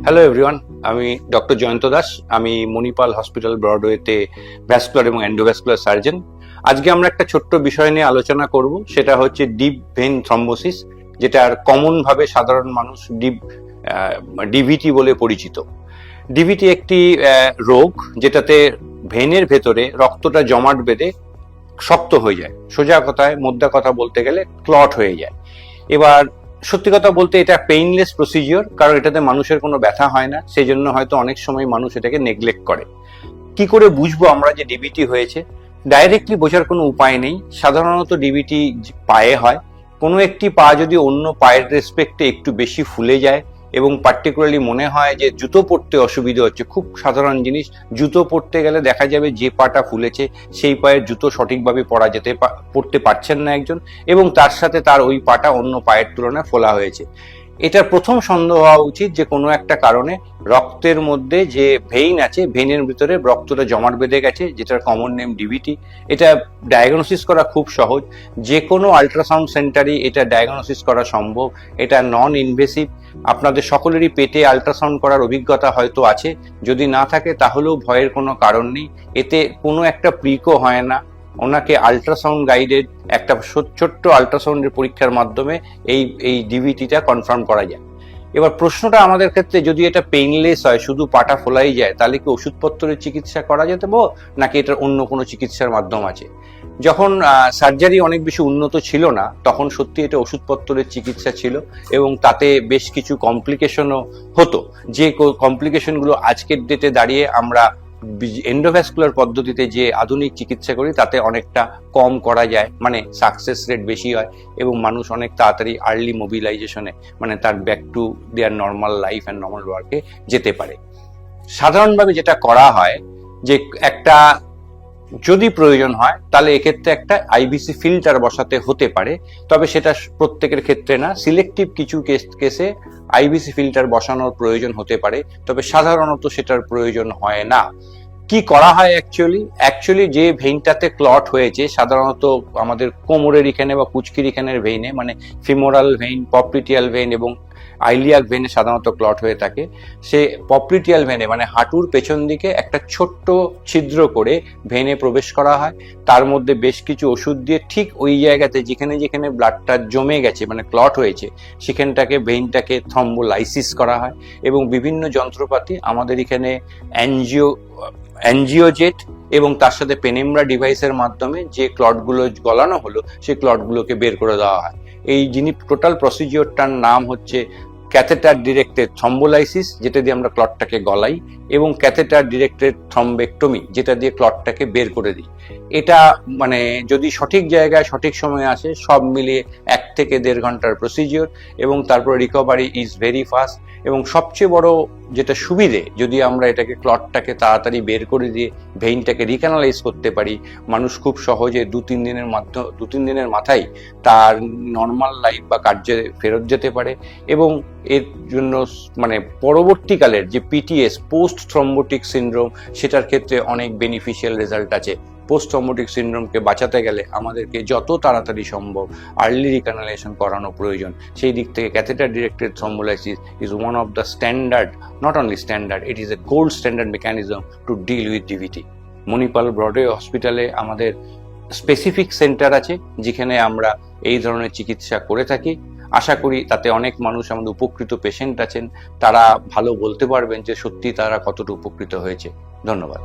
Hello everyone, আমি doctor Jayanta Das. আমি Manipal hospital ব্রডওয়েতে vascular এবং এন্ডোভ্যাসকুলার সার্জন। আজকে আমরা একটা ছোট্ট বিষয় নিয়ে আলোচনা করব, সেটা হচ্ছে ডিপ ভেন থ্রম্বোসিস, যেটার কমন ভাবে সাধারণ মানুষ ডিভিটি বলে পরিচিত। ডিভিটি একটি রোগ যেটাতে ভেনের ভেতরে রক্তটা জমাট বেঁধে শক্ত হয়ে যায়, সোজা কথায় মোদ্দা কথা বলতে গেলে ক্লট হয়ে যায়। এবার সত্যি কথা বলতে এটা পেইনলেস প্রসিজিওর, কারণ এটাতে মানুষের কোনো ব্যথা হয় না, সেই জন্য হয়তো অনেক সময় মানুষ এটাকে নেগলেক্ট করে। কি করে বুঝবো আমরা যে ডিবিটি হয়েছে? ডাইরেক্টলি বোঝার কোনো উপায় নেই। সাধারণত ডিবিটি পায়ে হয়। কোনো একটি পা যদি অন্য পায়ের রেসপেক্টে একটু বেশি ফুলে যায় এবং পার্টিকুলারলি মনে হয় যে জুতো পরতে অসুবিধা হচ্ছে, খুব সাধারণ জিনিস, জুতো পরতে গেলে দেখা যাবে যে পাটা ফুলেছে সেই পায়ের জুতো সঠিকভাবে পরতে পারছেন না একজন, এবং তার সাথে তার ওই পাটা অন্য পায়ের তুলনায় ফোলা হয়েছে। এটার প্রথম সন্দেহ হওয়া উচিত যে কোনো একটা কারণে রক্তের মধ্যে যে ভেইন আছে, ভেইনের ভিতরে রক্তটা জমাট বেঁধে গেছে, যেটার কমন নেম ডিভিটি। এটা ডায়াগনোসিস করা খুব সহজ, যে কোনো আল্ট্রাসাউন্ড সেন্টারে এটা ডায়াগনোসিস করা সম্ভব। এটা নন ইনভেসিভ। আপনাদের সকলেরই পেটে আল্ট্রাসাউন্ড করার অভিজ্ঞতা হয়তো আছে, যদি না থাকে তাহলেও ভয়ের কোনো কারণ নেই। এতে কোনো একটা প্রিকো হয় না। ওনাকে আল্ট্রাসাউন্ড গাইডেড একটা ছোট্ট আল্ট্রাসাউন্ডের পরীক্ষার মাধ্যমে এই ডিভিটিটা কনফার্ম করা যায়। এবার প্রশ্নটা আমাদের ক্ষেত্রে, যদি এটা পেইনলেস হয়, শুধু পাটা ফোলাই যায়, তাহলে কি ওষুধপত্রের চিকিৎসা করা যেতে নাকি এটার অন্য কোনো চিকিৎসার মাধ্যম আছে? যখন সার্জারি অনেক বেশি উন্নত ছিল না, তখন সত্যি এটা ওষুধপত্রের চিকিৎসা ছিল এবং তাতে বেশ কিছু কমপ্লিকেশনও হতো, যে কমপ্লিকেশনগুলো আজকের ডেটে দাঁড়িয়ে আমরা এন্ডোভ্যাসকুলার পদ্ধতিতে যে আধুনিক চিকিৎসা করি তাতে অনেকটা কম করা যায়, মানে সাকসেস রেট বেশি হয় এবং মানুষ অনেক তাড়াতাড়ি আর্লি মোবিলাইজেশনে, মানে তার back to their normal life and normal ওয়ার্কে যেতে পারে। সাধারণভাবে যেটা করা হয় যে একটা যদি প্রয়োজন হয় তাহলে এক্ষেত্রে একটা আইবিসি ফিল্টার বসাতে হতে পারে, তবে সেটা প্রত্যেকের ক্ষেত্রে না। সিলেক্টিভ কিছু কেসে আইবিসি ফিল্টার বসানোর প্রয়োজন হতে পারে, তবে সাধারণত সেটার প্রয়োজন হয় না। কি করা হয় অ্যাকচুয়ালি যে ভেইনটাতে ক্লট হয়েছে, সাধারণত আমাদের কোমরের এখানে বা কুচকির এখানের ভেইনে, মানে ফিমোরাল ভেইন, পপলিটিয়াল ভেইন এবং আইলিয়াক ভেইনে সাধারণত ক্লট হয়ে থাকে। সে পপলিটিয়াল ভেইনে মানে হাঁটুর পেছন দিকে একটা ছোট্ট ছিদ্র করে ভেইনে প্রবেশ করা হয়। তার মধ্যে বেশ কিছু ওষুধ দিয়ে ঠিক ওই জায়গাতে যেখানে যেখানে ব্লাডটা জমে গেছে, মানে ক্লট হয়েছে, সেখানটাকে ভেইনটাকে থ্রম্বোলাইসিস করা হয় এবং বিভিন্ন যন্ত্রপাতি, আমাদের এখানে অ্যাঞ্জিওজেট এবং তার সাথে পেনেমব্রা ডিভাইসের মাধ্যমে যে ক্লটগুলো গলানো হলো সেই ক্লটগুলোকে বের করে দেওয়া হয়। এই টোটাল প্রসিজিওরটার নাম হচ্ছে ক্যাথেটার ডিরেক্টেড থ্রম্বোলাইসিস, যেটা দিয়ে আমরা ক্লটটাকে গলাই, এবং ক্যাথেটার ডিরেক্টেড থ্রম্বেক্টমি, যেটা দিয়ে ক্লটটাকে বের করে দিই। এটা মানে যদি সঠিক জায়গায় সঠিক সময়ে আসে, সব মিলিয়ে 1 থেকে 1.5 ঘন্টার প্রসিজিওর, এবং তারপর রিকভারি ইজ ভেরি ফাস্ট। এবং সবচেয়ে বড় যেটা সুবিধে, যদি আমরা এটাকে ক্লটটাকে তাড়াতাড়ি বের করে দিয়ে ভেইনটাকে রিক্যানালাইজ করতে পারি, মানুষ খুব সহজে 2-3 দিনের মাথায় তার নর্মাল লাইফ বা কার্যে ফেরত যেতে পারে। এবং এর জন্য মানে পরবর্তীকালের যে পিটিএস, পোস্ট থ্রম্বোটিক সিনড্রোম, সেটার ক্ষেত্রে অনেক বেনিফিশিয়াল রেজাল্ট আছে। পোস্ট থ্রম্বোটিক সিনড্রোমকে বাঁচাতে গেলে আমাদেরকে যত তাড়াতাড়ি সম্ভব আর্লি রিকানালাইজেশন করানো প্রয়োজন। সেই দিক থেকে catheter directed thrombolysis is one of the standard, not only standard, it is a gold standard mechanism to deal with DVT. Manipal Broadway হসপিটালে আমাদের স্পেসিফিক সেন্টার আছে যেখানে আমরা এই ধরনের চিকিৎসা করে থাকি। আশা করি তাতে অনেক মানুষ, আমাদের উপকৃত পেশেন্ট আছেন, তারা ভালো বলতে পারবেন যে সত্যি তারা কতটা উপকৃত হয়েছে। ধন্যবাদ।